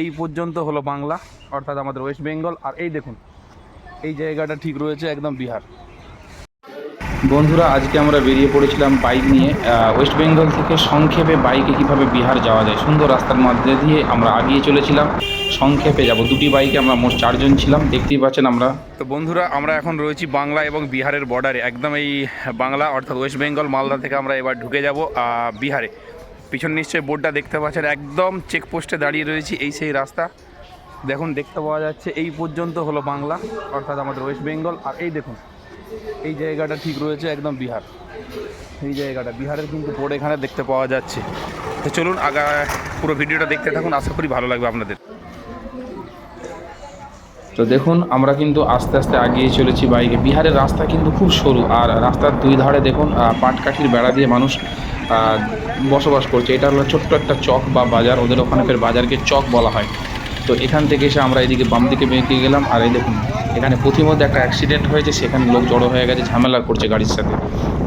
এই পর্যন্ত হলো বাংলা, অর্থাৎ আমাদের ওয়েস্ট বেঙ্গল। আর এই দেখুন এই জায়গাটা ঠিক রয়েছে একদম বিহার। বন্ধুরা, আজকে আমরা বেরিয়ে পড়েছিলাম বাইক নিয়ে ওয়েস্ট বেঙ্গল থেকে সংক্ষেপে বাইকে কিভাবে বিহার যাওয়া যায়। সুন্দর রাস্তার মধ্যে দিয়ে আমরা আগিয়ে চলেছিলাম, সংক্ষেপে যাব। দুটি বাইকে আমরা মোট 4 জন ছিলাম, দেখতেই পাচ্ছেন আমরা। তো বন্ধুরা, আমরা এখন রয়েছি বাংলা এবং বিহারের বর্ডারে, একদম এই বাংলা অর্থাৎ ওয়েস্ট বেঙ্গল মালদা থেকে আমরা এবার ঢুকে যাব বিহারে। পিছন নিশ্চয়ই বোর্ডটা দেখতে পাচ্ছেন, একদম চেকপোস্টে দাঁড়িয়ে রয়েছি। এই সেই রাস্তা দেখুন, দেখতে পাওয়া যাচ্ছে এই পর্যন্ত হলো বাংলা, অর্থাৎ আমাদের ওয়েস্ট বেঙ্গল। আর এই দেখুন এই জায়গাটা ঠিক রয়েছে একদম বিহার। এই জায়গাটা বিহারের কিন্তু বোর্ড এখানে দেখতে পাওয়া যাচ্ছে। তো চলুন পুরো ভিডিওটা দেখতে থাকুন, আশা করি ভালো লাগবে আপনাদের। তো দেখুন, আমরা কিন্তু আস্তে আস্তে আগিয়ে চলেছি বাইকে। বিহারের রাস্তা কিন্তু খুব সরু, আর রাস্তার দুই ধারে দেখুন পাটকাঠির বেড়া দিয়ে মানুষ বসবাস করছে। এটা হলো ছোট্ট একটা চক বা বাজার, ওদের ওখানে ফের বাজারকে চক বলা হয়। তো এখান থেকে এসে আমরা এদিকে বাম দিকে বেঁকে গেলাম। আর এই দেখুন এখানে প্রতিমধ্যে একটা অ্যাক্সিডেন্ট হয়েছে, সেখানে লোক জড়ো হয়ে গেছে, ঝামেলা করছে গাড়ির সাথে।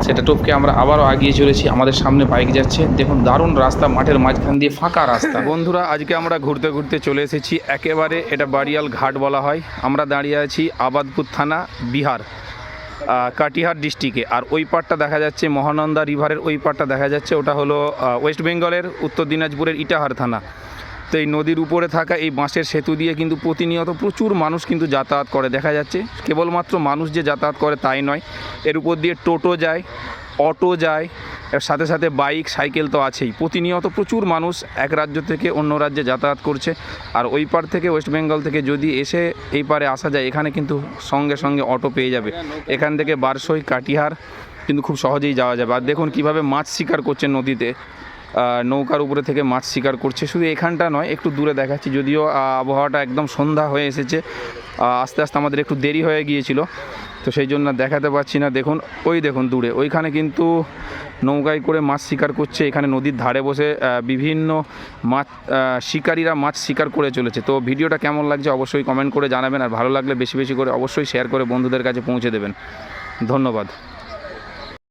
সেটা টপকে আমরা আবারও আগিয়ে চলেছি। আমাদের সামনে বাইক যাচ্ছে, দেখুন দারুণ রাস্তা, মাঠের মাঝখান দিয়ে ফাঁকা রাস্তা। বন্ধুরা, আজকে আমরা ঘুরতে ঘুরতে চলে এসেছি একেবারে, এটা বারিয়াল ঘাট বলা হয়। আমরা দাঁড়িয়ে আছি আবাদপুর থানা, বিহার, কাটিহার ডিস্ট্রিক্টে। আর ওই পারটা দেখা যাচ্ছে মহানন্দা রিভারের ওই পারটা দেখা যাচ্ছে, ওটা হলো ওয়েস্ট বেঙ্গলের উত্তর দিনাজপুরের ইটাহার থানা। তো এই নদীর উপরে থাকা এই বাঁশের সেতু দিয়ে কিন্তু প্রতিনিয়ত প্রচুর মানুষ কিন্তু যাতায়াত করে দেখা যাচ্ছে। কেবলমাত্র মানুষ যে যাতায়াত করে তাই নয়, এর উপর দিয়ে টোটো যায়, অটো যায়, এর সাথে সাথে বাইক সাইকেল তো আছেই। প্রতিনিয়ত প্রচুর মানুষ এক রাজ্য থেকে অন্য রাজ্যে যাতায়াত করছে। আর ওই পার থেকে ওয়েস্ট বেঙ্গল থেকে যদি এসে এই পারে আসা যায়, এখানে কিন্তু সঙ্গে সঙ্গে অটো পেয়ে যাবে। এখান থেকে বারসই, কাটিহার কিন্তু খুব সহজেই যাওয়া যাবে। আর দেখুন কীভাবে মাছ শিকার করছে নদীতে, নৌকার উপরে থেকে মাছ শিকার করছে। শুধু এখানটা নয়, একটু দূরে দেখাচ্ছি, যদিও আবহাওয়াটা একদম সন্ধ্যা হয়ে এসেছে, আস্তে আস্তে আমাদের একটু দেরি হয়ে গিয়েছিল, তো সেই জন্য দেখাতে পারছি না। দেখুন ওই দেখুন দূরে ওইখানে কিন্তু নৌকায় করে মাছ শিকার করছে। এখানে নদীর ধারে বসে বিভিন্ন মাছ শিকারীরা মাছ শিকার করে চলেছে। তো ভিডিওটা কেমন লাগছে অবশ্যই কমেন্ট করে জানাবেন, আর ভালো লাগলে বেশি বেশি করে অবশ্যই শেয়ার করে বন্ধুদের কাছে পৌঁছে দেবেন। ধন্যবাদ।